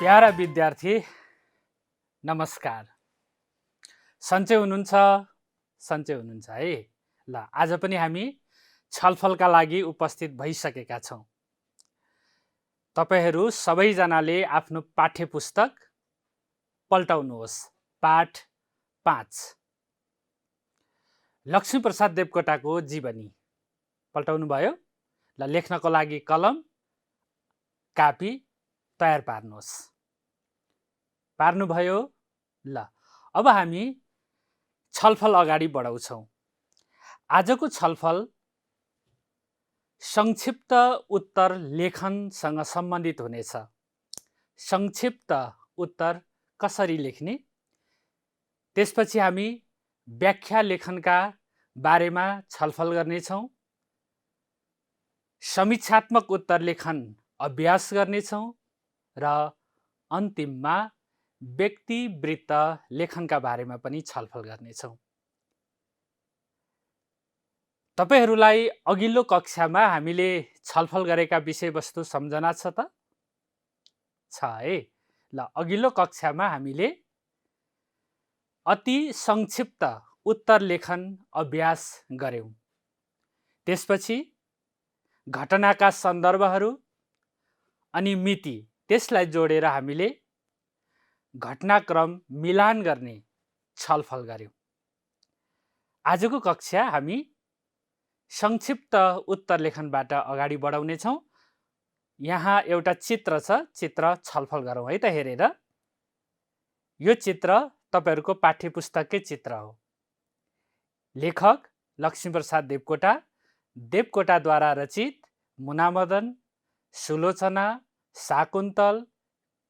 Para विद्यार्थी नमस्कार। सन्चै हुनुहुन्छ है। ल आज पनि हामी छलफलका लागि उपस्थित भइसकेका छौँ। तपाईहरू सबैजनाले आफ्नो पाठ्यपुस्तक पल्टाउनुहोस्। पाठ 5 लक्ष्मीप्रसाद देवकोटाको जीवनी पल्टाउनु भयो। ल लेख्नको लागि कलम कापी तयार पार्नुहोस्। पार्नुभयो। ल अब हामी छलफल अगाडि बढाउँछौँ। आजको छलफल संक्षिप्त उत्तर लेखनसँग सम्बन्धित हुनेछ। संक्षिप्त उत्तर कसरी लेख्ने, त्यसपछि हामी व्याख्या लेखनका बारेमा छलफल गर्नेछौँ। समीक्षात्मक उत्तर लेखन अभ्यास गर्नेछौँ र अन्तिममा व्यक्तिवृत्त लेखनका बारेमा पनि छलफल गर्नेछौँ। तपाईहरूलाई अघिल्लो कक्षामा हामीले छलफल गरेका विषयवस्तु सम्झना छ त? छ है। ल अघिल्लो कक्षामा हामीले अति संक्षिप्त उत्तर लेखन अभ्यास गर्यौं। त्यसपछि घटनाका सन्दर्भहरू अनि मिति त्यसलाई जोडेर हामीले घटनाक्रम मिलान गर्ने छलफल गर्यौं। आजको कक्षा हामी संक्षिप्त उत्तर लेखनबाट अगाडि बढाउने छौँ। यहाँ एउटा चित्र छ, चित्र छलफल गरौँ है त हेरेर। यो चित्र तपाईहरूको पाठ्यपुस्तककै चित्र हो। लेखक लक्ष्मीप्रसाद देवकोटा, देवकोटाद्वारा रचित मुनामदन, सुलोचना, शाकुन्तल,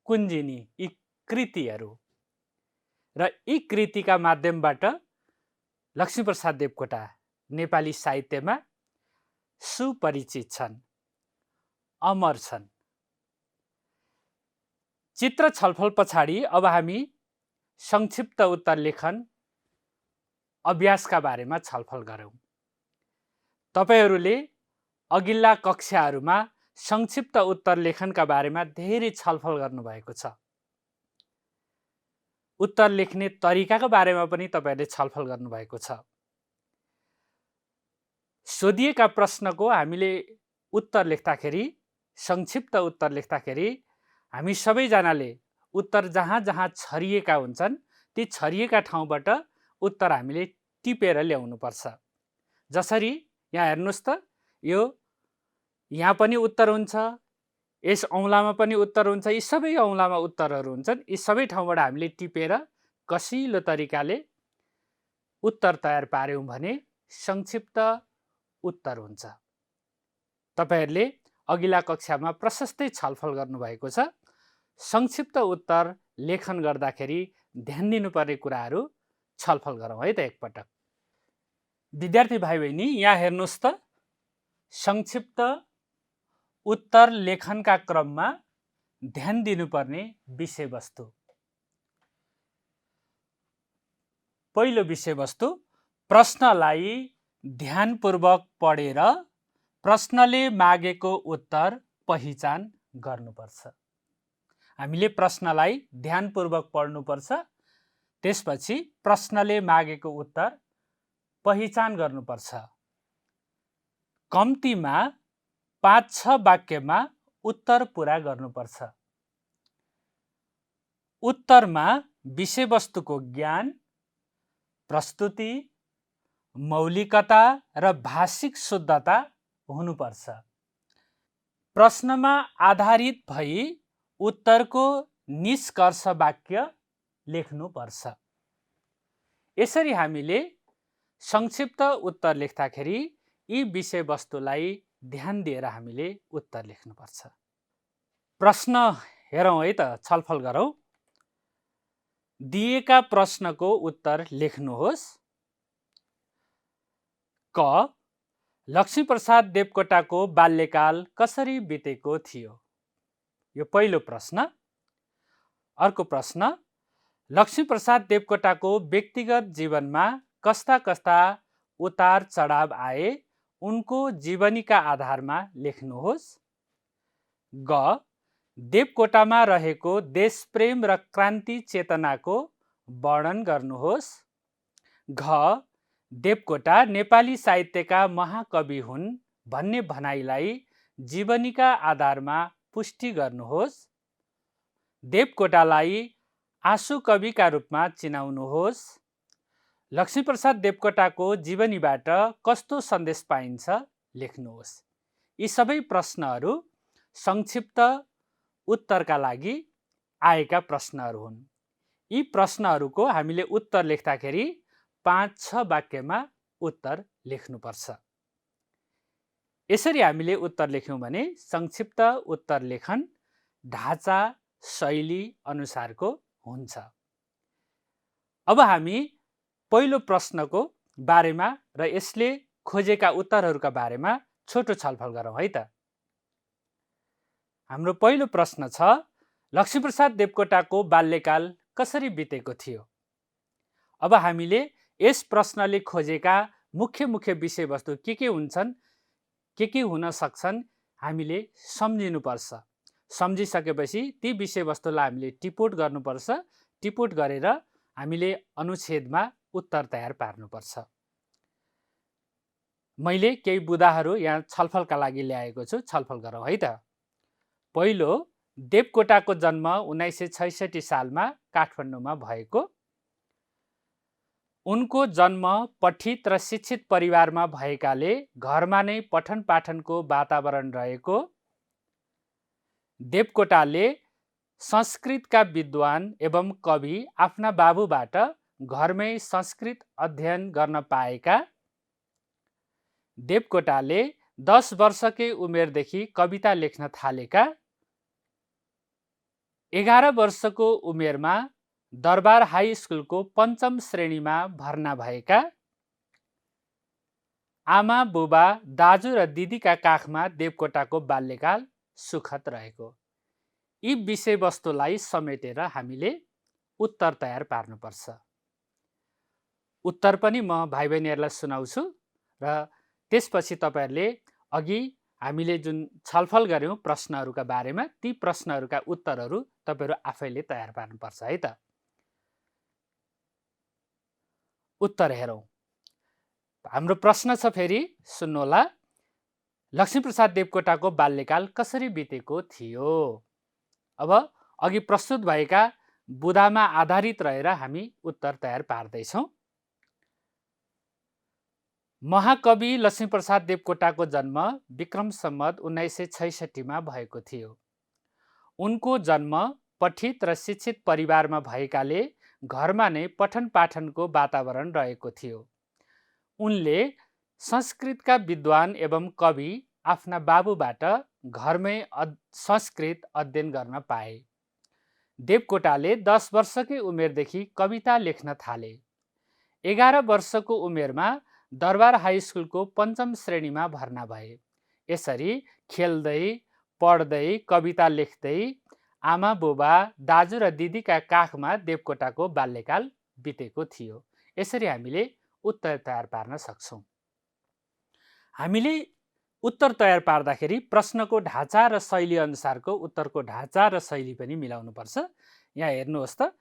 कुञ्जिनी यी कृतिहरू र यी कृतिका माध्यमबाट लक्ष्मीप्रसाद देवकोटा नेपाली साहित्यमा सुपरिचित छन्, अमर छन्। चित्र छलफल पछाडि अब हामी संक्षिप्त उत्तर लेखन अभ्यासका बारेमा छलफल गरौँ। तपाईहरूले अघिल्ला कक्षाहरूमा संक्षिप्त उत्तर लेखनका बारेमा धेरै छलफल गर्नुभएको छ। उत्तर लेख्ने तरिकाको बारेमा पनि तपाईहरूले छलफल गर्नुभएको छ। सोधिएका प्रश्नको हामीले उत्तर लेख्दाखेरि, संक्षिप्त उत्तर लेख्दाखेरि हामी सबैजनाले उत्तर जहाँ जहाँ छरिएका हुन्छन् ती छरिएका ठाउँबाट उत्तर हामीले टिपेर ल्याउनुपर्छ। जसरी यहाँ हेर्नुहोस् त, यो यहाँ पनि उत्तर हुन्छ, यस औँलामा पनि उत्तर हुन्छ, यी सबै औँलामा उत्तरहरू हुन्छन्। यी सबै ठाउँबाट हामीले टिपेर कसिलो तरिकाले उत्तर तयार पार्यौं भने संक्षिप्त उत्तर हुन्छ। तपाईहरूले अघिल्ला कक्षामा प्रशस्तै छलफल गर्नुभएको छ। संक्षिप्त उत्तर लेखन गर्दाखेरि ध्यान दिनुपर्ने कुराहरू छलफल गरौँ है त एकपटक। विद्यार्थी भाइ बहिनी, यहाँ हेर्नुहोस् त, संक्षिप्त उत्तर लेखनका क्रममा ध्यान दिनुपर्ने विषयवस्तु। पहिलो विषयवस्तु, प्रश्नलाई ध्यानपूर्वक पढेर प्रश्नले मागेको उत्तर पहिचान गर्नुपर्छ। हामीले प्रश्नलाई ध्यानपूर्वक पढ्नुपर्छ, त्यसपछि प्रश्नले मागेको उत्तर पहिचान गर्नुपर्छ। कम्तीमा 5-6 वाक्यमा उत्तर पूरा गर्नुपर्छ। उत्तरमा विषयवस्तुको ज्ञान, प्रस्तुति, मौलिकता र भाषिक शुद्धता हुनुपर्छ। प्रश्नमा आधारित भई उत्तरको निष्कर्ष वाक्य लेख्नुपर्छ। यसरी हामीले संक्षिप्त उत्तर लेख्दाखेरि यी विषयवस्तुलाई ध्यान दिएर हामीले उत्तर लेख्नुपर्छ। प्रश्न हेरौँ है त, छलफल गरौँ। दिएका प्रश्नको उत्तर लेख्नुहोस्। क. लक्ष्मीप्रसाद देवकोटाको बाल्यकाल कसरी बितेको थियो? यो पहिलो प्रश्न। अर्को प्रश्न, लक्ष्मीप्रसाद देवकोटाको व्यक्तिगत जीवनमा कस्ता कस्ता उतार चढाव आए उनको जीवनीका आधारमा लेख्नुहोस्। ग. देवकोटामा रहेको देशप्रेम र क्रान्ति चेतनाको वर्णन गर्नुहोस्। घ देवकोटा नेपाली साहित्यका महाकवि हुन् भन्ने भनाइलाई जीवनीका आधारमा पुष्टि गर्नुहोस्। देवकोटालाई आँसु कविका रूपमा चिनाउनुहोस्। लक्ष्मीप्रसाद देवकोटाको जीवनीबाट कस्तो सन्देश पाइन्छ लेख्नुहोस्। यी सबै प्रश्नहरू संक्षिप्त उत्तरका लागि आएका प्रश्नहरू हुन्। यी प्रश्नहरूको हामीले उत्तर लेख्दाखेरि 5-6 वाक्यमा उत्तर लेख्नुपर्छ। यसरी हामीले उत्तर लेख्यौँ भने संक्षिप्त उत्तर लेखन ढाँचा शैली अनुसारको हुन्छ। अब हामी पहिलो प्रश्नको बारेमा र यसले खोजेका उत्तरहरूका बारेमा छोटो छलफल गरौँ है त। हाम्रो पहिलो प्रश्न छ, लक्ष्मीप्रसाद देवकोटाको बाल्यकाल कसरी बितेको थियो? अब हामीले यस प्रश्नले खोजेका मुख्य विषयवस्तु के हुन्छन्, के हुन सक्छन् हामीले सम्झिनुपर्छ। सम्झिसकेपछि ती विषयवस्तुलाई हामीले टिपोट गर्नुपर्छ। टिपोट गरेर हामीले अनुच्छेदमा उत्तर तयार पार्नुपर्छ। मैले केही बुदाहरू यहाँ छलफलका लागि ल्याएको छु, छलफल गरौँ है त। पहिलो, देवकोटाको जन्म 1966 सालमा काठमाडौँमा भएको। उनको जन्म पठित र शिक्षित परिवारमा भएकाले घरमा नै पठन पाठनको वातावरण रहेको। देवकोटाले संस्कृतका विद्वान एवं कवि आफ्ना बाबुबाट घरमै संस्कृत अध्ययन गर्न पाएका। देवकोटाले 10 वर्षकै उमेरदेखि कविता लेख्न थालेका। 11 वर्षको उमेरमा दरबार हाई स्कुलको 5म श्रेणीमा भर्ना भएका। आमा बुबा दाजु र दिदीका काखमा देवकोटाको बाल्यकाल सुखद रहेको। यी विषयवस्तुलाई समेटेर हामीले उत्तर तयार पार्नुपर्छ। उत्तर पनि म भाइ बहिनीहरूलाई सुनाउँछु र त्यसपछि तपाईहरूले अघि हामीले जुन छलफल गर्यौं प्रश्नहरूका बारेमा, ती प्रश्नहरूका उत्तरहरू तपाईहरू आफैले तयार पार्नुपर्छ है त। उत्तर हेरौं। हाम्रो प्रश्न छ, फेरि सुन्नुहोला। लक्ष्मीप्रसाद देवकोटाको बाल्यकाल कसरी बितेको थियो? अब अघि प्रस्तुत भएका बुदामा आधारित रहेर हामी उत्तर तयार पार्दैछौँ। महाकवि लक्ष्मीप्रसाद देवकोटाको जन्म विक्रम सम्वत 1966 मा भएको थियो। उनको जन्म पठित र शिक्षित परिवारमा भएकाले घरमा नै पठन पाठनको वातावरण रहेको थियो। उनले संस्कृतका विद्वान एवं कवि आफ्ना बाबुबाट घरमै संस्कृत अध्ययन गर्न पाए। देवकोटाले 10 वर्षकै उमेरदेखि कविता लेख्न थाले। 11 वर्षको उमेरमा दरबार हाई स्कुलको 5म श्रेणीमा भर्ना भए। यसरी खेल्दै पढ्दै कविता लेख्दै आमा बुबा दाजु र दिदीका काखमा देवकोटाको बाल्यकाल बितेको थियो। यसरी हामीले उत्तर तयार पार्न सक्छौं। हामीले उत्तर तयार पार्दाखेरि प्रश्नको ढाँचा र शैली अनुसारको उत्तरको ढाँचा र शैली पनि मिलाउनु पर्छ। यहाँ हेर्नुहोस् त,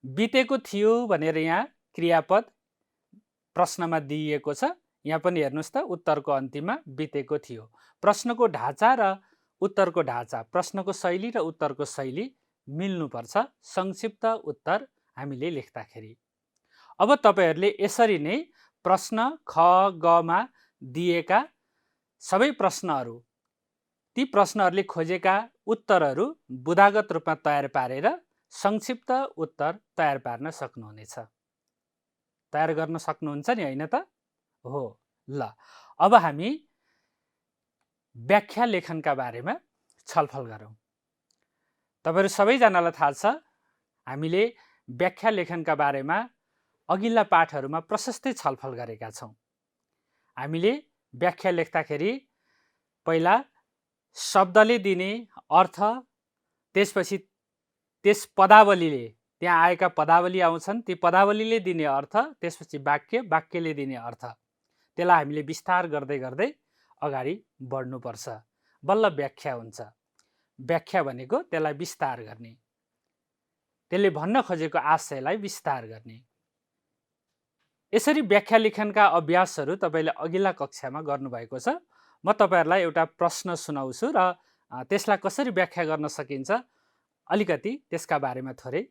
बितेको थियो भनेर यहाँ क्रियापद प्रश्नमा दिइएको छ। यहाँ पनि हेर्नुहोस् त, उत्तरको अन्तिममा बितेको थियो। प्रश्नको ढाँचा र उत्तरको ढाँचा, प्रश्नको शैली र उत्तरको शैली मिल्नुपर्छ संक्षिप्त उत्तर हामीले लेख्दाखेरि। अब तपाईहरूले यसरी नै प्रश्न ख गमा दिएका सबै प्रश्नहरू, ती प्रश्नहरूले खोजेका उत्तरहरू बुदागत रूपमा तयार पारेर संक्षिप्त उत्तर तयार पार्न सक्नुहुनेछ। तयार गर्न सक्नुहुन्छ नि, होइन त? हो। ल, अब हामी व्याख्या लेखनका बारेमा छलफल गरौँ। तपाईहरू सबैजनालाई थाहा छ, हामीले व्याख्या लेखनका बारेमा अघिल्ला पाठहरूमा प्रशस्तै छलफल गरेका छौँ। हामीले व्याख्या लेख्दाखेरि पहिला शब्दले दिने अर्थ, त्यसपछि त्यस पदावलीले, त्यहाँ आएका पदावली आउँछन्, ती पदावलीले दिने अर्थ, त्यसपछि वाक्य, वाक्यले दिने अर्थ, त्यसलाई हामीले विस्तार गर्दै गर्दै अगाडि बढ्नुपर्छ, बल्ल व्याख्या हुन्छ। व्याख्या भनेको त्यसलाई विस्तार गर्ने, त्यसले भन्न खोजेको आशयलाई विस्तार गर्ने। यसरी व्याख्या लेखनका अभ्यासहरू तपाईँले अघिल्ला कक्षामा गर्नुभएको छ। म तपाईँहरूलाई एउटा प्रश्न सुनाउँछु र त्यसलाई कसरी व्याख्या गर्न सकिन्छ अलिकति त्यसका बारेमा थोरै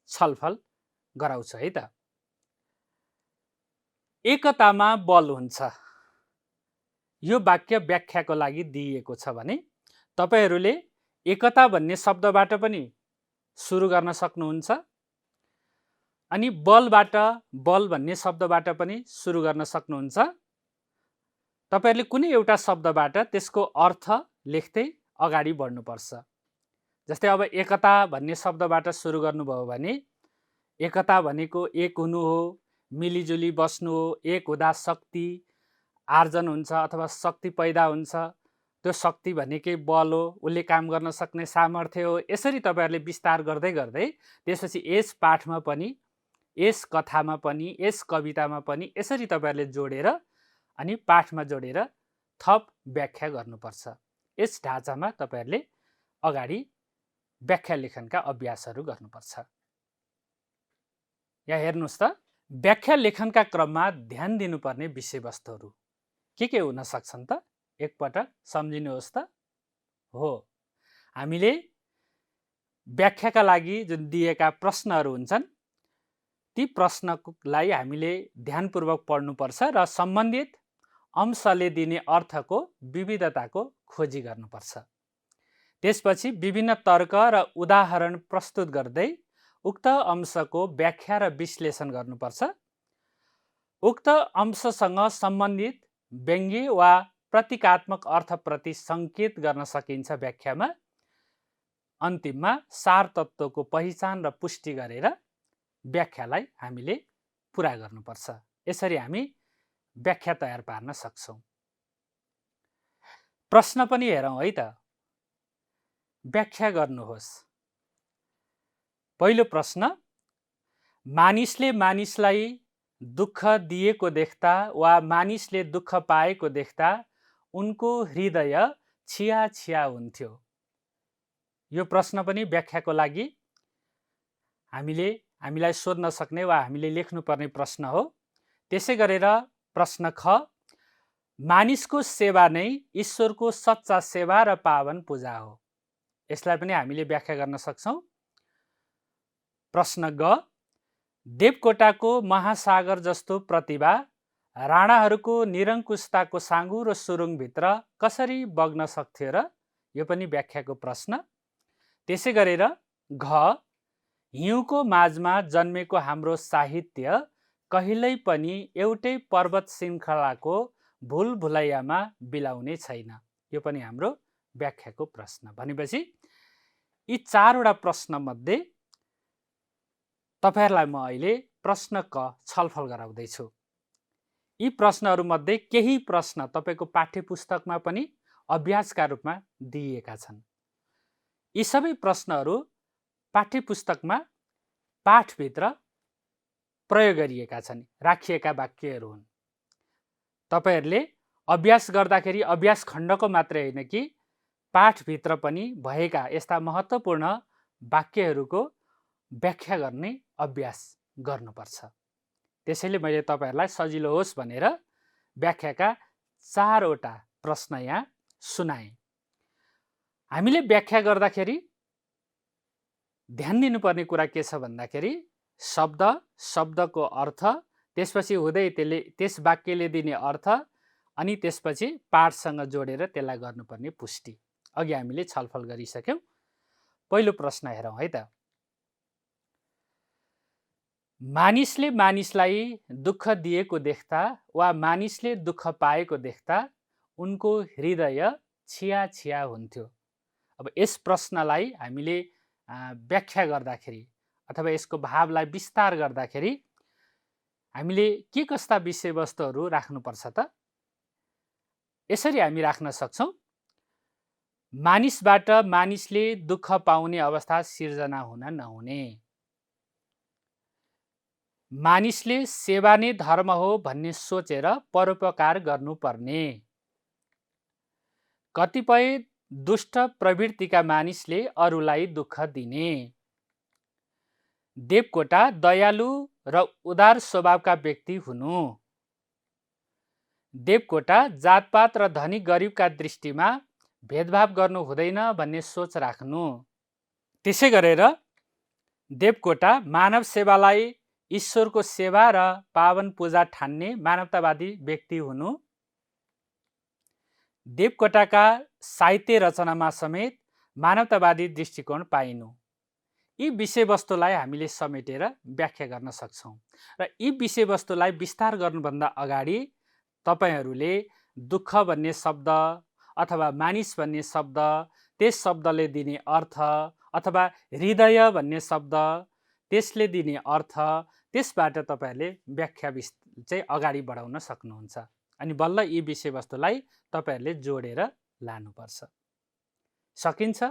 छलफल गराउँछु है त। एकतामा बल हुन्छ, यो वाक्य व्याख्याको लागि दिइएको छ भने तपाईहरूले एकता भन्ने शब्दबाट पनि सुरु गर्न सक्नुहुन्छ अनि बलबाट, बल भन्ने शब्दबाट पनि सुरु गर्न सक्नुहुन्छ। तपाईहरूले कुनै एउटा शब्दबाट त्यसको अर्थ लेख्दै अगाडि बढ्नुपर्छ। जस्तै अब एकता भन्ने शब्दबाट सुरु गर्नुभयो भने एकता भनेको एक हुनु हो, मिलिजुली बस्नु हो, एक हुँदा शक्ति आर्जन हुन्छ अथवा शक्ति पैदा हुन्छ, त्यो शक्ति भनेकै बल हो, उसले काम गर्न सक्ने सामर्थ्य हो। यसरी तपाईँहरूले विस्तार गर्दै गर्दै त्यसपछि यस पाठमा पनि, यस कथामा पनि, यस कवितामा पनि यसरी तपाईँहरूले जोडेर अनि पाठमा जोडेर थप व्याख्या गर्नुपर्छ। यस ढाँचामा तपाईँहरूले अगाडि व्याख्या लेखनका अभ्यासहरू गर्नुपर्छ। यहाँ हेर्नुहोस् त, व्याख्या लेखनका क्रममा ध्यान दिनुपर्ने विषयवस्तुहरू के हुन सक्छन् त? एकपटक सम्झिनुहोस् त। हो, हामीले व्याख्याका लागि जुन दिएका प्रश्नहरू हुन्छन् ती प्रश्नलाई हामीले ध्यानपूर्वक पढ्नुपर्छ र सम्बन्धित अंशले दिने अर्थको विविधताको खोजी गर्नुपर्छ। त्यसपछि विभिन्न तर्क र उदाहरण प्रस्तुत गर्दै उक्त अंशको व्याख्या र विश्लेषण गर्नुपर्छ। उक्त अंशसँग सम्बन्धित व्यङ्ग्य वा प्रतीकात्मक अर्थप्रति सङ्केत गर्न सकिन्छ व्याख्यामा। अन्तिममा सार तत्त्वको पहिचान र पुष्टि गरेर व्याख्यालाई हामीले पुरा गर्नुपर्छ। यसरी हामी व्याख्या तयार पार्न सक्छौँ। प्रश्न पनि हेरौँ है त। व्याख्या गर्नुहोस्। पहिलो प्रश्न, मानिसले मानिसलाई दुःख दिएको देख्दा वा मानिसले दुःख पाएको देख्दा उनको हृदय छिया छिया हुन्थ्यो। यो प्रश्न पनि व्याख्याको लागि हामीलाई सोध्न सक्ने वा हामीले लेख्नुपर्ने प्रश्न हो। त्यसै गरेर प्रश्न ख, मानिसको सेवा नै ईश्वरको सच्चा सेवा र पावन पूजा हो। यसलाई पनि हामीले व्याख्या गर्न सक्छौँ। प्रश्न ग, देवकोटाको महासागर जस्तो प्रतिभा राणाहरूको निरङ्कुशताको साँघुरो सुरुङभित्र कसरी बग्न सक्थ्यो र? यो पनि व्याख्याको प्रश्न। त्यसै गरेर घ, हिउँको माझमा जन्मेको हाम्रो साहित्य कहिल्यै पनि एउटै पर्वत श्रृङ्खलाको भुलभुलैयामा बिलाउने छैन। यो पनि हाम्रो व्याख्याको प्रश्न। भनेपछि यी चारवटा प्रश्नमध्ये तपाईहरूलाई म अहिले प्रश्न क छलफल गराउँदैछु। यी प्रश्नहरूमध्ये केही प्रश्न तपाईँको पाठ्यपुस्तकमा पनि अभ्यासका रूपमा दिइएका छन्। यी सबै प्रश्नहरू पाठ्यपुस्तकमा पाठभित्र प्रयोग गरिएका छन्, राखिएका वाक्यहरू हुन्। तपाईँहरूले अभ्यास गर्दाखेरि अभ्यास खण्डको मात्रै होइन कि पाठभित्र पनि भएका यस्ता महत्त्वपूर्ण वाक्यहरूको व्याख्या गर्ने अभ्यास गर्नुपर्छ। त्यसैले मैले तपाईँहरूलाई सजिलो होस् भनेर व्याख्याका चारवटा प्रश्न यहाँ सुनाएँ। हामीले व्याख्या गर्दाखेरि ध्यान दिनुपर्ने कुरा के छ भन्दाखेरि शब्द, शब्दको अर्थ, त्यसपछि हुँदै त्यस वाक्यले दिने अर्थ अनि त्यसपछि पाठसँग जोडेर त्यसलाई गर्नुपर्ने पुष्टि। अघि हामीले छलफल गरिसक्यौँ। पहिलो प्रश्न हेरौँ है त। मानिसले मानिसलाई दुःख दिएको देख्दा वा मानिसले दुःख पाएको देख्दा उनको हृदय छिया छिया हुन्थ्यो। अब यस प्रश्नलाई हामीले व्याख्या गर्दाखेरि अथवा यसको भावलाई विस्तार गर्दाखेरि हामीले के कस्ता विषयवस्तुहरू राख्नुपर्छ त? यसरी हामी राख्न सक्छौँ। मानिसबाट मानिसले दुःख पाउने अवस्था सिर्जना हुन नहुने। मानिसले सेवा नै धर्म हो भन्ने सोचेर परोपकार गर्नुपर्ने। कतिपय दुष्ट प्रवृत्तिका मानिसले अरूलाई दुःख दिने। देवकोटा दयालु र उदार स्वभावका व्यक्ति हुनु। देवकोटा जातपात र धनी गरिबका दृष्टिमा भेदभाव गर्नु हुँदैन भन्ने सोच राख्नु। त्यसै गरेर देवकोटा मानव सेवालाई ईश्वरको सेवा र पावन पूजा ठान्ने मानवतावादी व्यक्ति हुनु। देवकोटाका साहित्य रचनामा समेत मानवतावादी दृष्टिकोण पाइनु। यी विषयवस्तुलाई हामीले समेटेर व्याख्या गर्न सक्छौँ र यी विषयवस्तुलाई विस्तार गर्नुभन्दा अगाडि तपाईहरूले दुःख भन्ने शब्द अथवा मानिस भन्ने शब्द, त्यस शब्दले दिने अर्थ, अथवा हृदय भन्ने शब्द त्यसले दिने अर्थ, त्यसबाट तपाईहरूले व्याख्या चाहिँ अगाडि बढाउन सक्नुहुन्छ। अनि बल्ल यी विषयवस्तुलाई तपाईहरूले जोडेर लानुपर्छ। सकिन्छ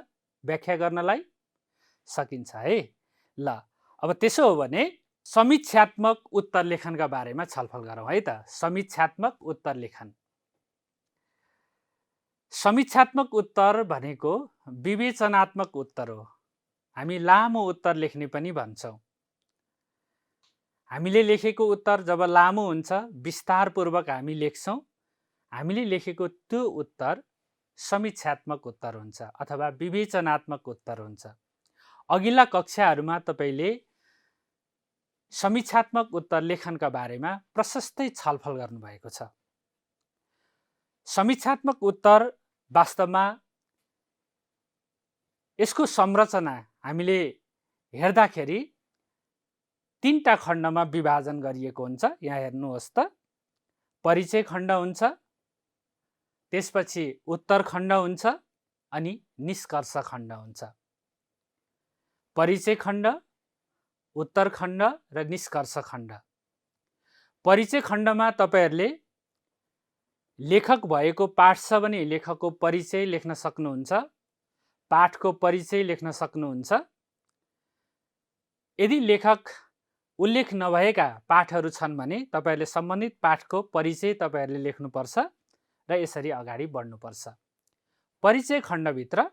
व्याख्या गर्नलाई? सकिन्छ है। ल अब त्यसो हो भने समीक्षात्मक उत्तर लेखनका बारेमा छलफल गरौँ है त। समीक्षात्मक उत्तर लेखन। समीक्षात्मक उत्तर भनेको विवेचनात्मक उत्तर हो। हामी लामो उत्तर लेख्ने पनि भन्छौँ। हामीले लेखेको उत्तर जब लामो हुन्छ, विस्तारपूर्वक हामी लेख्छौँ, हामीले लेखेको त्यो उत्तर समीक्षात्मक उत्तर हुन्छ अथवा विवेचनात्मक उत्तर हुन्छ। अघिल्ला कक्षाहरूमा तपाईले समीक्षात्मक उत्तर लेखनका बारेमा प्रशस्तै छलफल गर्नुभएको छ। समीक्षात्मक उत्तर वास्तवमा यसको संरचना हामीले हेर्दाखेरि तीनटा खण्डमा विभाजन गरिएको हुन्छ। यहाँ हेर्नुहोस् त, परिचय खण्ड हुन्छ, त्यसपछि उत्तर खण्ड हुन्छ अनि निष्कर्ष खण्ड हुन्छ। परिचय खण्ड, उत्तर खण्ड र निष्कर्ष खण्ड। परिचय खण्डमा तपाईहरूले लेखक भएको पाठ छ भने लेखकको परिचय लेख्न सक्नुहुन्छ, पाठको परिचय लेख्न सक्नुहुन्छ। यदि लेखक उल्लेख नभएका पाठहरू छन् भने तपाईहरूले सम्बन्धित पाठको परिचय तपाईहरूले लेख्नुपर्छ र यसरी अगाडि बढ्नुपर्छ। परिचय खण्डभित्र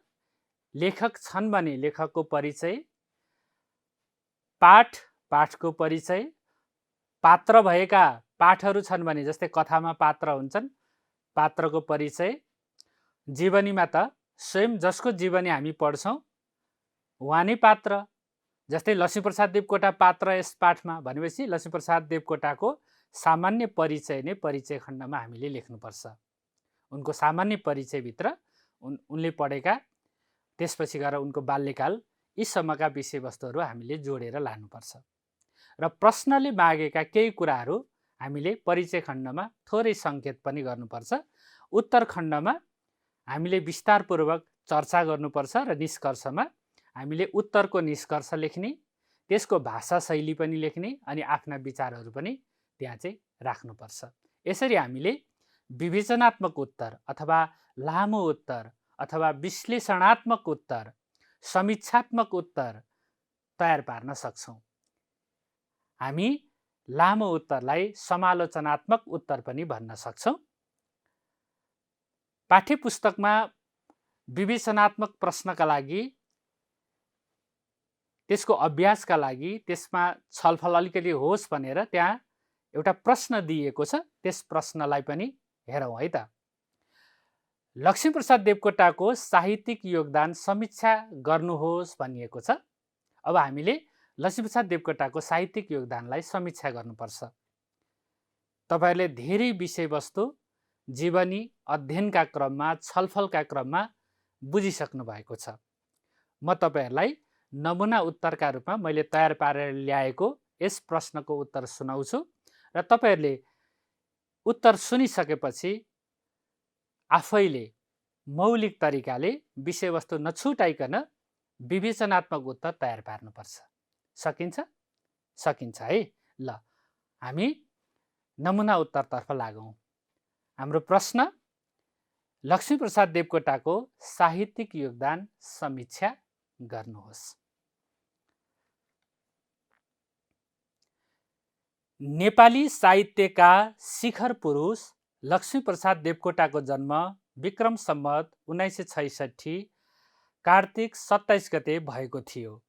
लेखक छन् भने लेखकको परिचय, पाठ, पाठको परिचय, पात्र भएका पाठहरू छन् भने जस्तै कथामा पात्र हुन्छन्, पात्रको परिचय, जीवनीमा त स्वयं जसको जीवनी हामी पढ्छौँ उहाँ नै पात्र, जस्तै लक्ष्मीप्रसाद देवकोटा पात्र यस पाठमा भनेपछि लक्ष्मीप्रसाद देवकोटाको सामान्य परिचय नै परिचय खण्डमा हामीले लेख्नुपर्छ। उनको सामान्य परिचयभित्र उनले पढेका, त्यसपछि गएर उनको बाल्यकाल, यी सम्मका विषयवस्तुहरू हामीले जोडेर लानुपर्छ। र प्रश्नले मागेका केही कुराहरू हामीले परिचय खण्डमा थोरै सङ्केत पनि गर्नुपर्छ। उत्तर खण्डमा हामीले विस्तारपूर्वक चर्चा गर्नुपर्छ र निष्कर्षमा हामीले उत्तरको निष्कर्ष लेख्ने, त्यसको भाषा शैली पनि लेख्ने अनि आफ्ना विचारहरू पनि त्यहाँ चाहिँ राख्नुपर्छ। यसरी हामीले विवेचनात्मक उत्तर अथवा लामो उत्तर अथवा विश्लेषणात्मक उत्तर, समीक्षात्मक उत्तर तयार पार्न सक्छौँ। हामी लामो उत्तरलाई समालोचनात्मक उत्तर पनि भन्न सक्छौँ। पाठ्यपुस्तकमा विवेचनात्मक प्रश्नका लागि, त्यसको अभ्यासका लागि, त्यसमा छलफल अलिकति होस् भनेर त्यहाँ एउटा प्रश्न दिएको छ। त्यस प्रश्नलाई पनि हेरौँ है त। लक्ष्मीप्रसाद देवकोटाको साहित्यिक योगदान समीक्षा गर्नुहोस् भनिएको छ। अब हामीले लक्ष्मीप्रसाद देवकोटाको साहित्यिक योगदानलाई समीक्षा गर्नुपर्छ। तपाईहरूले धेरै विषयवस्तु जीवनी अध्ययनका क्रममा, छलफलका क्रममा बुझिसक्नु भएको छ। म तपाईहरूलाई नमुना उत्तरका रूपमा मैले तयार पारेर ल्याएको यस प्रश्नको उत्तर सुनाउँछु र तपाईहरूले उत्तर सुनिसकेपछि आफैले मौलिक तरिकाले विषयवस्तु नछुटाइकन विवेचनात्मक उत्तर तयार पार्नुपर्छ। सकिन्छ? सकिन्छ है। ल हामी नमुना उत्तरतर्फ लागौँ। हाम्रो प्रश्न, लक्ष्मीप्रसाद देवकोटाको साहित्यिक योगदान समीक्षा गर्नुहोस्। नेपाली साहित्यका शिखर पुरुष लक्ष्मीप्रसाद देवकोटाको जन्म विक्रम सम्वत 1966 कार्तिक 27 गते भएको थियो।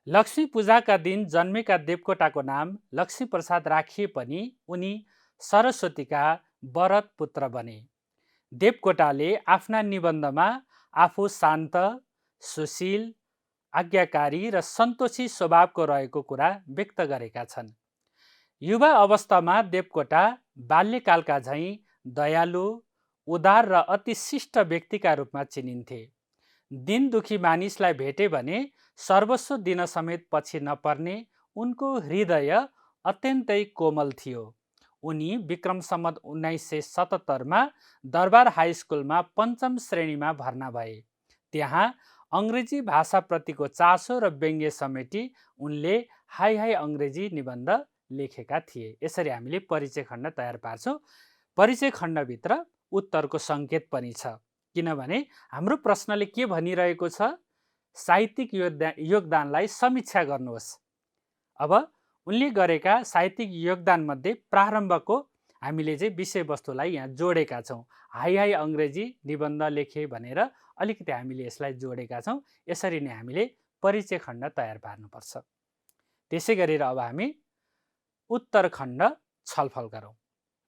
लक्ष्मी पूजाका दिन जन्मेका देवकोटाको नाम लक्ष्मी प्रसाद राखिए पनि उनी सरस्वतीका वरद पुत्र बने। देवकोटाले आफ्ना निबन्धमा आफू शान्त, सुशील, आज्ञाकारी र सन्तोषी स्वभावको रहेको कुरा व्यक्त गरेका छन्। युवा अवस्थामा देवकोटा बाल्यकालका झैँ दयालु, उदार र अति शिष्ट व्यक्तिका रूपमा चिनिन्थे। दिन दुखी मानिसलाई भेटे भने सर्वस्व दिन समेत पछि नपर्ने उनको हृदय अत्यन्तै कोमल थियो। उनी विक्रम सम्वत 1977 दरबार हाई स्कुलमा 5म श्रेणीमा भर्ना भए। त्यहाँ अङ्ग्रेजी भाषाप्रतिको चासो र व्यङ्ग्य समेटी उनले हाई हाई अङ्ग्रेजी निबन्ध लेखेका थिए। यसरी हामीले परिचय खण्ड तयार पार्छौँ। परिचय खण्डभित्र उत्तरको सङ्केत पनि छ, किनभने हाम्रो प्रश्नले के भनिरहेको छ? साहित्यिक योगदानलाई समीक्षा गर्नुहोस्। अब उनले गरेका साहित्यिक योगदानमध्ये प्रारम्भको हामीले चाहिँ विषयवस्तुलाई यहाँ जोडेका छौँ। हाई हाई अङ्ग्रेजी निबन्ध लेखे भनेर अलिकति हामीले यसलाई जोडेका छौँ। यसरी नै हामीले परिचय खण्ड तयार पार्नुपर्छ। त्यसै गरेर अब हामी उत्तर खण्ड छलफल गरौँ।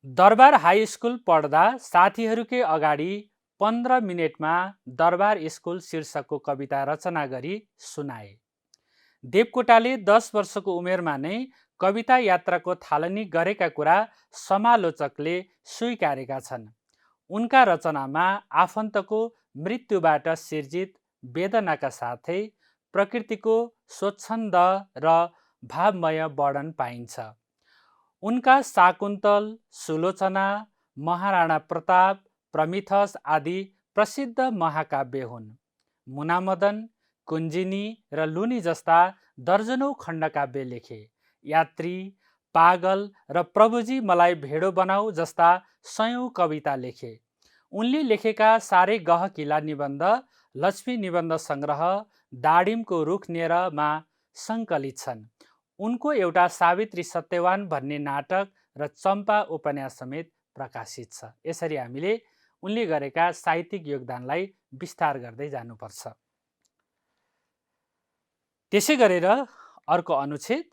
दरबार हाई स्कुल पढ्दा साथीहरूकै अगाडि 15 मिनेटमा दरबार स्कुल शीर्षकको कविता रचना गरी सुनाए। देवकोटाले 10 वर्षको उमेरमा नै कविता यात्राको थालनी गरेका कुरा समालोचकले स्वीकारेका छन्। उनका रचनामा आफन्तको मृत्युबाट सिर्जित वेदनाका साथै प्रकृतिको स्वच्छन्द र भावमय वर्णन पाइन्छ। उनका शाकुन्तल, सुलोचना, महाराणा प्रताप, प्रमिथस आदि प्रसिद्ध महाकाव्य हुन्। मुनामदन, कुञ्जिनी र लुनी जस्ता दर्जनौं खण्डकाव्य लेखे। यात्री, पागल र प्रभुजी मलाई भेडो बनाऊ जस्ता सयौं कविता लेखे। उनले लेखेका साह्रै गहकिला निबन्ध लक्ष्मी निबन्ध सङ्ग्रह, दाडिमको रुख नेरमा सङ्कलित छन्। उनको एउटा सावित्री सत्यवान भन्ने नाटक र चम्पा उपन्यास समेत प्रकाशित छ। यसरी हामीले उनले गरेका साहित्यिक योगदानलाई विस्तार गर्दै जानुपर्छ। त्यसै गरेर अर्को अनुच्छेद,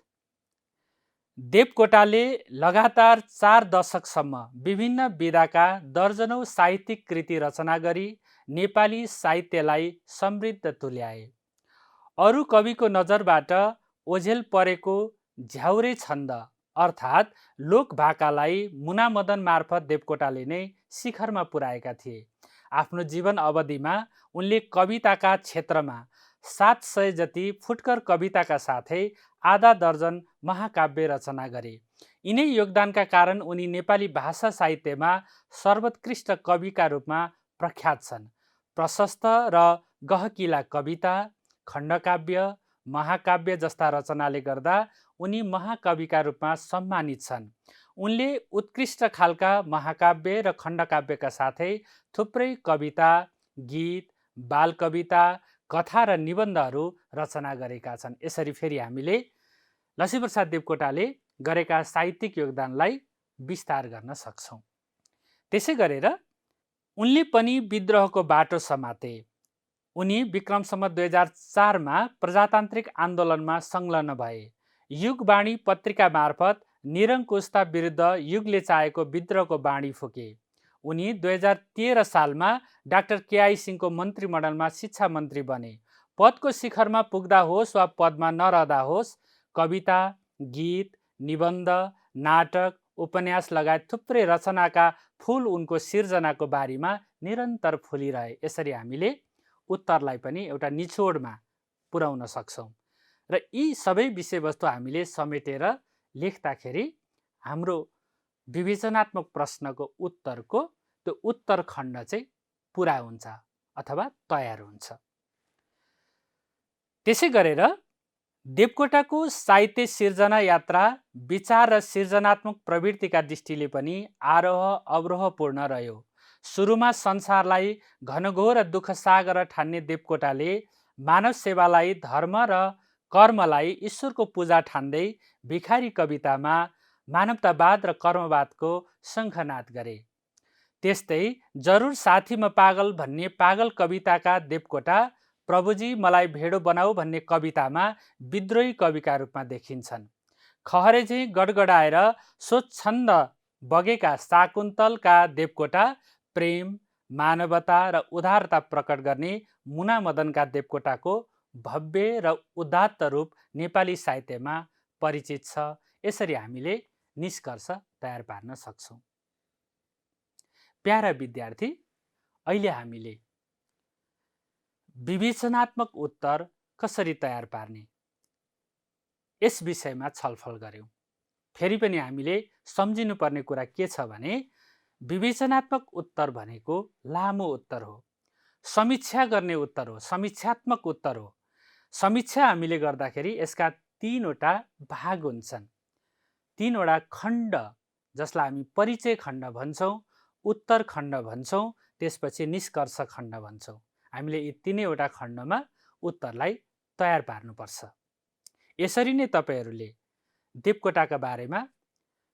देवकोटाले लगातार 4 दशकसम्म विभिन्न विधाका दर्जनौं साहित्यिक कृति रचना गरी नेपाली साहित्यलाई समृद्ध तुल्याए। अरू कविको नजरबाट ओझेल परेको झ्याउरे छन्द अर्थात् लोकभाकालाई मुनामदन मार्फत देवकोटाले नै शिखरमा पुर्याएका थिए। आफ्नो जीवन अवधिमा उनले कविताका क्षेत्रमा 700 जति फुटकर कविताका साथै आधा दर्जन महाकाव्य रचना गरे। यिनै योगदानका कारण उनी नेपाली भाषा साहित्यमा सर्वोत्कृष्ट कविका रूपमा प्रख्यात छन्। प्रशस्त र गहकिला कविता, खण्डकाव्य, महाकाव्य जस्ता रचनाले गर्दा उनी महाकविका रूपमा सम्मानित छन्। उनले उत्कृष्ट खालका महाकाव्य र खण्डकाव्यका साथै थुप्रै कविता, गीत, बाल कविता, कथा र निबन्धहरू रचना गरेका छन्। यसरी फेरि हामीले लक्ष्मीप्रसाद देवकोटाले गरेका साहित्यिक योगदानलाई विस्तार गर्न सक्छौँ। त्यसै गरेर उनले पनि विद्रोहको बाटो समाते। उनी विक्रम सम्वत 2004 प्रजातान्त्रिक आन्दोलनमा संलग्न भए। युगवाणी पत्रिका मार्फत निरङ्कुशता विरुद्ध युगले चाहेको विद्रोहको बाणी फुके। उनी 2013 सालमा डाक्टर केआई सिंहको मन्त्रीमण्डलमा शिक्षा मन्त्री बने। पदको शिखरमा पुग्दा होस् वा पदमा नरहँदा होस्, कविता, गीत, निबन्ध, नाटक, उपन्यास लगायत थुप्रै रचनाका फूल उनको सिर्जनाको बारीमा निरन्तर फुलिरहे। यसरी हामीले उत्तरलाई पनि एउटा निचोडमा पुर्याउन सक्छौँ। र यी सबै विषयवस्तु हामीले समेटेर लेख्दाखेरि हाम्रो विवेचनात्मक प्रश्नको उत्तरको त्यो उत्तर खण्ड चाहिँ पुरा हुन्छ अथवा तयार हुन्छ। त्यसै गरेर देवकोटाको साहित्य सिर्जना यात्रा विचार र सृजनात्मक प्रवृत्तिका दृष्टिले पनि आरोह अवरोहपूर्ण रह्यो। सुरुमा संसारलाई घनघोर र दुःख सागर ठान्ने देवकोटाले मानव सेवालाई धर्म र कर्मलाई ईश्वरको पूजा ठान्दै भिखारी कवितामा मानवतावाद र कर्मवादको शङ्खनाद गरे। त्यस्तै जरुर साथीमा पागल भन्ने पागल कविताका देवकोटा प्रभुजी मलाई भेडो बनाऊ भन्ने कवितामा विद्रोही कविका रूपमा देखिन्छन्। खहरे चाहिँ गडगडाएर स्वच्छन्द बगेका शाकुन्तलका देवकोटा प्रेम, मानवता र उदारता प्रकट गर्ने मुना मदनका देवकोटाको भव्य र उदात्त रूप नेपाली साहित्यमा परिचित छ। यसरी हामीले निष्कर्ष तयार पार्न सक्छौँ। प्यारा विद्यार्थी, अहिले हामीले विवेचनात्मक उत्तर कसरी तयार पार्ने यस विषयमा छलफल गर्यौं। फेरि पनि हामीले सम्झिनुपर्ने कुरा के छ भने विवेचनात्मक उत्तर भनेको लामो उत्तर हो, समीक्षा गर्ने उत्तर हो, समीक्षात्मक उत्तर हो। समीक्षा हामीले गर्दाखेरि यसका 3 वटा भाग हुन्छन्, 3 वटा खण्ड, जसलाई हामी परिचय खण्ड भन्छौँ, उत्तर खण्ड भन्छौँ, त्यसपछि निष्कर्ष खण्ड भन्छौँ। हामीले यी 3 वटा खण्डमा उत्तरलाई तयार पार्नुपर्छ। यसरी नै तपाईहरूले देवकोटाका बारेमा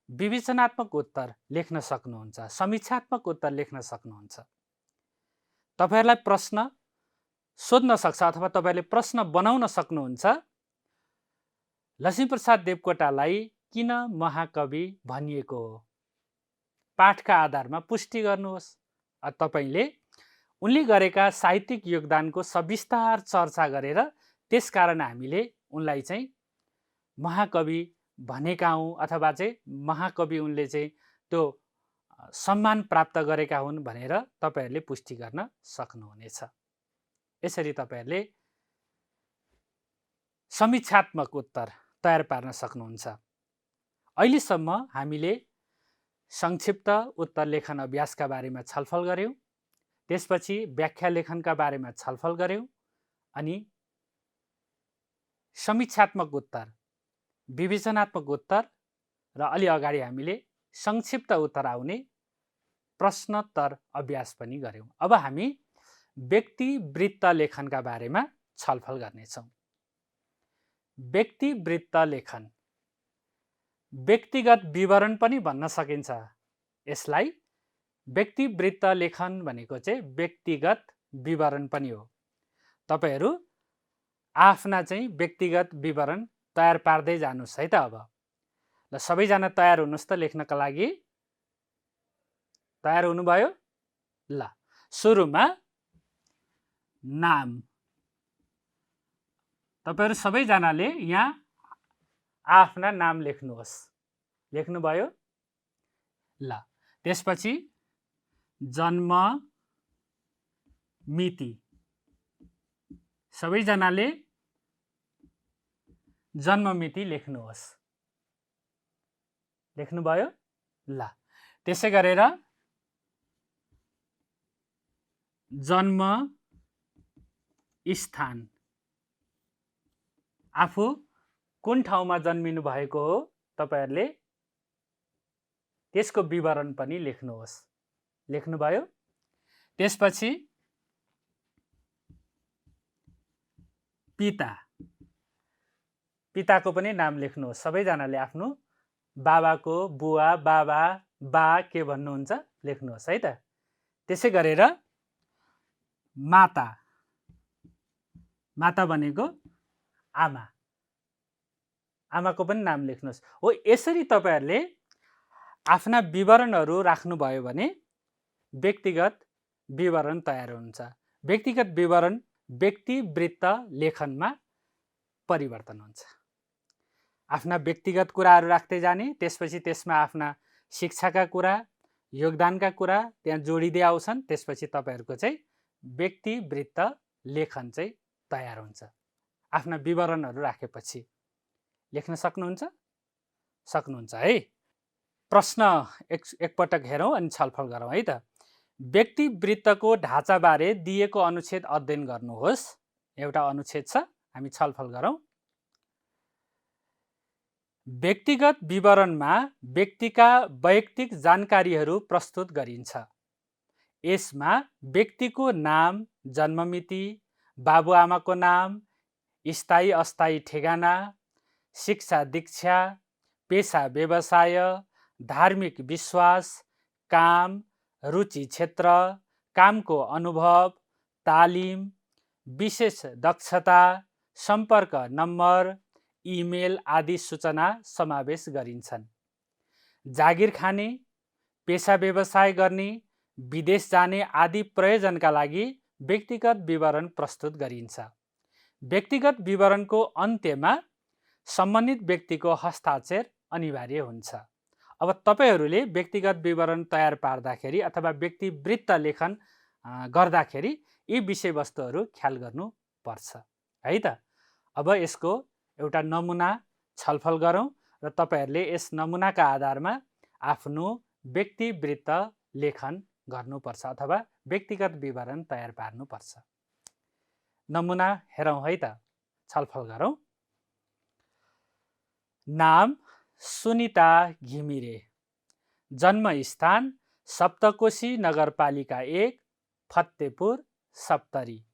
विवेचनात्मक उत्तर लेख्न सक्नुहुन्छ, समीक्षात्मक उत्तर लेख्न सक्नुहुन्छ। तपाईहरूलाई प्रश्न सोध्न सक्छ अथवा तपाईले प्रश्न बनाउन सक्नुहुन्छ, लक्ष्मीप्रसाद देवकोटालाई किन महाकवि भनिएको हो? पाठका आधारमा पुष्टि गर्नुहोस्। तपाईले उनले गरेका साहित्यिक योगदानको सविस्तार चर्चा गरेर त्यसकारण हामीले उनलाई चाहिँ महाकवि भनेका हौं अथवा चाहिँ महाकवि उनले चाहिँ त्यो सम्मान प्राप्त गरेका हुन् भनेर तपाईहरूले पुष्टि गर्न सक्नुहुनेछ। यसरी तपाईहरूले समीक्षात्मक उत्तर तयार पार्न सक्नुहुन्छ। अहिलेसम्म हामीले संक्षिप्त उत्तर लेखन अभ्यासका बारेमा छलफल गर्यौं, त्यसपछि व्याख्या लेखनका बारेमा छलफल गर्यौं, अनि समीक्षात्मक उत्तर, विवेचनात्मक उत्तर र अलि अगाडि हामीले संक्षिप्त उत्तर आउने प्रश्नोत्तर अभ्यास पनि गर्यौं। अब हामी व्यक्ति वृत्त लेखनका बारेमा छलफल गर्नेछौँ। व्यक्ति वृत्त लेखन व्यक्तिगत विवरण पनि भन्न सकिन्छ। यसलाई व्यक्ति वृत्त लेखन भनेको चाहिँ व्यक्तिगत विवरण पनि हो। तपाईहरू आफ्ना चाहिँ व्यक्तिगत विवरण तयार पार्दै जानुस् है त। अब ल सबैजना तयार हुनुस् त लेख्नका लागि। तयार हुनुभयो? ल सुरुमा नाम। तपाईहरू सबैजनाले यहाँ आफ्ना नाम लेख्नुहोस्। लेख्नुभयो? ल त्यसपछि जन्म मिति। सबैजनाले जन्म मिति लेख्नुहोस्। लेख्नुभयो? ल त्यसै गरेर जन्म स्थान, आफू कुन ठाउँमा जन्मिनु भएको हो तपाईहरूले त्यसको विवरण पनि लेख्नुहोस्। लेख्नुभयो? त्यसपछि पिता, पिताको पनि नाम लेख्नुहोस्। सबैजनाले आफ्नो बाबाको बुवा, बाबा, बा के भन्नुहुन्छ लेख्नुहोस् है त। त्यसै गरेर माता, माता भनेको आमा, आमाको पनि नाम लेख्नुहोस्। हो यसरी तपाईहरूले आफ्ना विवरणहरू राख्नुभयो भने व्यक्तिगत विवरण तयार हुन्छ। व्यक्तिगत विवरण व्यक्ति वृत्त लेखनमा परिवर्तन हुन्छ। आफ्ना व्यक्तिगत कुराहरू राख्दै जाने, त्यसपछि त्यसमा आफ्ना शिक्षाका कुरा, योगदानका कुरा त्यहाँ जोडिँदै आउँछन्। त्यसपछि तपाईहरूको चाहिँ व्यक्ति वृत्त लेखन चाहिँ तयार हुन्छ। आफ्ना विवरणहरू राखेपछि लेख्न सक्नुहुन्छ? सक्नुहुन्छ है। प्रश्न एकपटक हेरौँ अनि छलफल गरौँ है त। व्यक्ति वृत्तको ढाँचाबारे दिएको अनुच्छेद अध्ययन गर्नुहोस्। एउटा अनुच्छेद छ, हामी छलफल गरौँ। व्यक्तिगत विवरणमा व्यक्तिका वैयक्तिक जानकारीहरू प्रस्तुत गरिन्छ। यसमा व्यक्तिको नाम, जन्ममिति, बाबुआमाको नाम, स्थायी अस्थायी ठेगाना, शिक्षा दीक्षा, पेशा व्यवसाय, धार्मिक विश्वास, काम, रुचि क्षेत्र, कामको अनुभव, तालिम, विशेष दक्षता, सम्पर्क नम्बर, इमेल आदि सूचना समावेश गरिन्छन्। जागिर खाने, पेसा व्यवसाय गर्ने, विदेश जाने आदि प्रयोजनका लागि व्यक्तिगत विवरण प्रस्तुत गरिन्छ। व्यक्तिगत विवरणको अन्त्यमा सम्बन्धित व्यक्तिको हस्ताक्षर अनिवार्य हुन्छ। अब तपाईहरूले व्यक्तिगत विवरण तयार पार्दाखेरि अथवा व्यक्तिवृत्त लेखन गर्दाखेरि यी विषयवस्तुहरू ख्याल गर्नुपर्छ है त। अब यसको एउटा नमुना छलफल गरौँ र तपाईहरूले यस नमुनाका आधारमा आफ्नो व्यक्तिवृत्त लेखन गर्नुपर्छ अथवा व्यक्तिगत विवरण तयार पार्नुपर्छ। नमुना हेरौँ है त, छलफल गरौँ। नाम सुनिता घिमिरे, जन्मस्थान सप्तकोशी नगरपालिका 1 फतेपुर सप्तरी,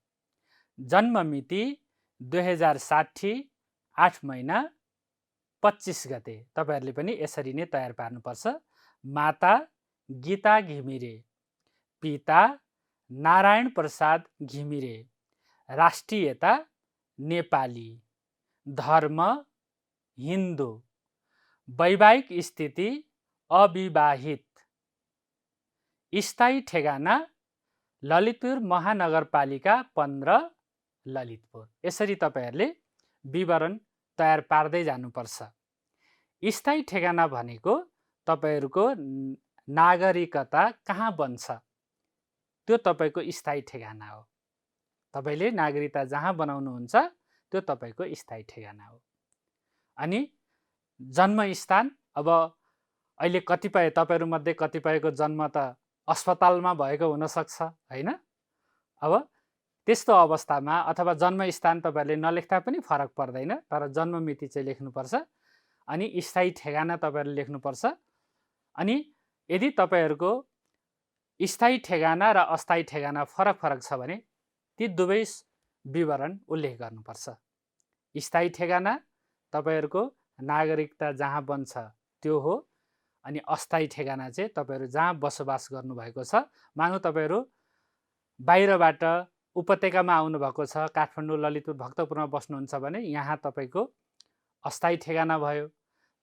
जन्ममिति 2060 8 महिना 25 गते। तपाईहरूले पनि यसरी नै तयार पार्नुपर्छ। माता गीता घिमिरे, पिता नारायण प्रसाद घिमिरे, राष्ट्रियता नेपाली, धर्म हिन्दू, वैवाहिक स्थिति अविवाहित, स्थायी ठेगाना ललितपुर महानगरपालिका 15 ललितपुर। यसरी तपाईहरूले विवरण तयार पार्दै जानुपर्छ। स्थायी ठेगाना भनेको तपाईहरूको नागरिकता कहाँ बन्छ त्यो तपाईको स्थायी ठेगाना हो। तपाईले नागरिकता जहाँ बनाउनुहुन्छ त्यो तपाईको स्थायी ठेगाना हो। अनि जन्मस्थान, अब अहिले कतिपय तपाईहरुमध्ये कतिपयको जन्म त अस्पतालमा भएको हुन सक्छ हैन। अब त्यस्तो अवस्थामा अथवा जन्मस्थान तपाईहरुले नलेख्दा पनि फरक पर्दैन, तर जन्ममिति चाहिँ लेख्नुपर्छ। अनि स्थायी ठेगाना तपाईहरुले लेख्नुपर्छ। अनि यदि तपाईहरुको स्थायी ठेगाना र अस्थायी ठेगाना फरक छ भने ती दुवै विवरण उल्लेख गर्नुपर्छ। स्थायी ठेगाना तपाईहरुको नागरिकता जहाँ बन्छ त्यो हो, अनि अस्थायी ठेगाना चाहिँ तपाईहरु जहाँ बसोबास गर्नुभएको छ। मानौ तपाईहरु बाहिरबाट उपत्यकामा आउनु भएको छ, काठमाडौँ ललितपुर भक्तपुरमा बस्नुहुन्छ भने यहाँ तपाईको अस्थायी ठेगाना भयो।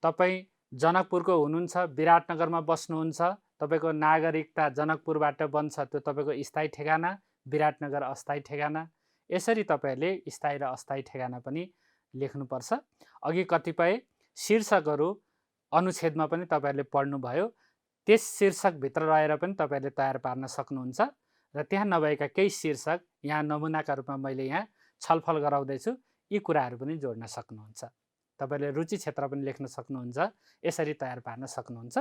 तपाई जनकपुरको हुनुहुन्छ, विराटनगरमा बस्नुहुन्छ, तपाईको नागरिकता जनकपुरबाट बन्छ, त्यो तपाईको स्थायी ठेगाना, विराटनगर अस्थायी ठेगाना। यसरी तपाईहरुले स्थायी र अस्थायी ठेगाना पनि लेख्नुपर्छ। अघि कतिपय शीर्षकहरू अनुच्छेदमा पनि तपाईहरुले पढ्नुभयो, त्यस शीर्षकभित्र रहेर पनि तपाईहरुले तयार पार्न सक्नुहुन्छ। र त्यहाँ नभएका केही शीर्षक यहाँ नमुनाका रूपमा मैले यहाँ छलफल गराउँदैछु, यी कुराहरू पनि जोड्न सक्नुहुन्छ। तपाईहरुले रुचि क्षेत्र पनि लेख्न सक्नुहुन्छ, यसरी तयार पार्न सक्नुहुन्छ।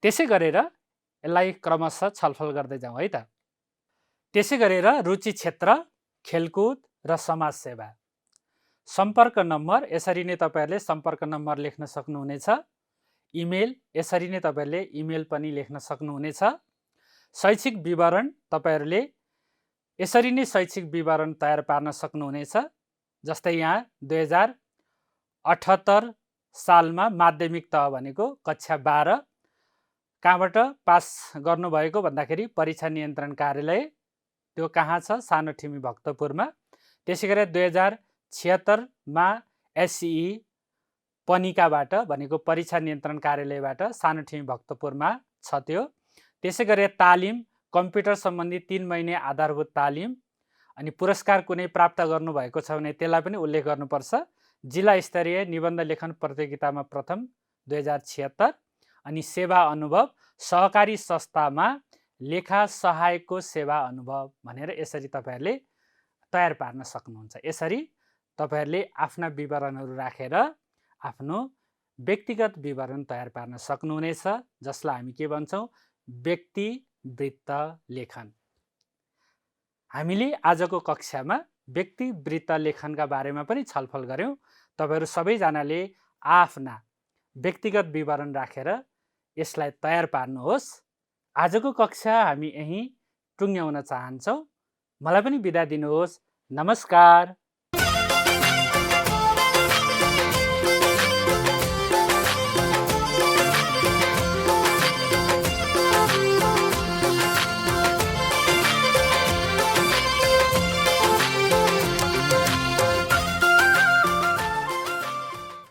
त्यसै गरेर यसलाई क्रमशः छलफल गर्दै जाउँ है त। त्यसै गरेर रुचि क्षेत्र खेलकुद र समाजसेवा, सम्पर्क नम्बर, यसरी नै तपाईहरुले सम्पर्क नम्बर लेख्न सक्नुहुनेछ। इमेल, यसरी नै तपाईहरुले इमेल पनि लेख्न सक्नुहुनेछ। शैक्षिक विवरण, तपाईहरुले यसरी नै शैक्षिक विवरण तयार पार्न सक्नुहुनेछ। जस्तै यहाँ 2078 सालमा माध्यमिक तह भनेको कक्षा 12 कहाँबाट पास गर्नुभएको भन्दाखेरि परीक्षा नियन्त्रण कार्यालय, त्यो कहाँ छ? सानोठिमी भक्तपुरमा। त्यसै गरी 2076 मा एसई पनिकाबाट भनेको परीक्षा नियन्त्रण कार्यालयबाट सानोठिमी भक्तपुरमा छ त्यो। त्यसै गरी तालिम, कम्प्युटर सम्बन्धी 3 महिने आधारभूत तालिम, अनि पुरस्कार कुनै प्राप्त गर्नुभएको छ भने त्यसलाई पनि उल्लेख गर्नुपर्छ। जिल्ला स्तरीय निबन्ध लेखन प्रतियोगितामा प्रथम 2076, अनि सेवा अनुभव सहकारी संस्थामा लेखा सहायकको सेवा अनुभव भनेर यसरी तपाईहरुले तयार पार्न सक्नुहुन्छ। यसरी तपाईहरुले आफ्ना विवरणहरू राखेर आफ्नो व्यक्तिगत विवरण तयार पार्न सक्नुहुनेछ, जसलाई हामी के भन्छौँ? व्यक्तिवृत्त लेखन। हामीले आजको कक्षामा व्यक्तिवृत्त लेखनका बारेमा पनि छलफल गर्यौं। तपाईहरु सबैजनाले आफ्ना व्यक्तिगत विवरण राखेर यसलाई तयार पार्नुहोस्। आजको कक्षा हामी यही टुङ्ग्याउन चाहन्छौँ। मलाई पनि बिदा दिनुहोस्। नमस्कार।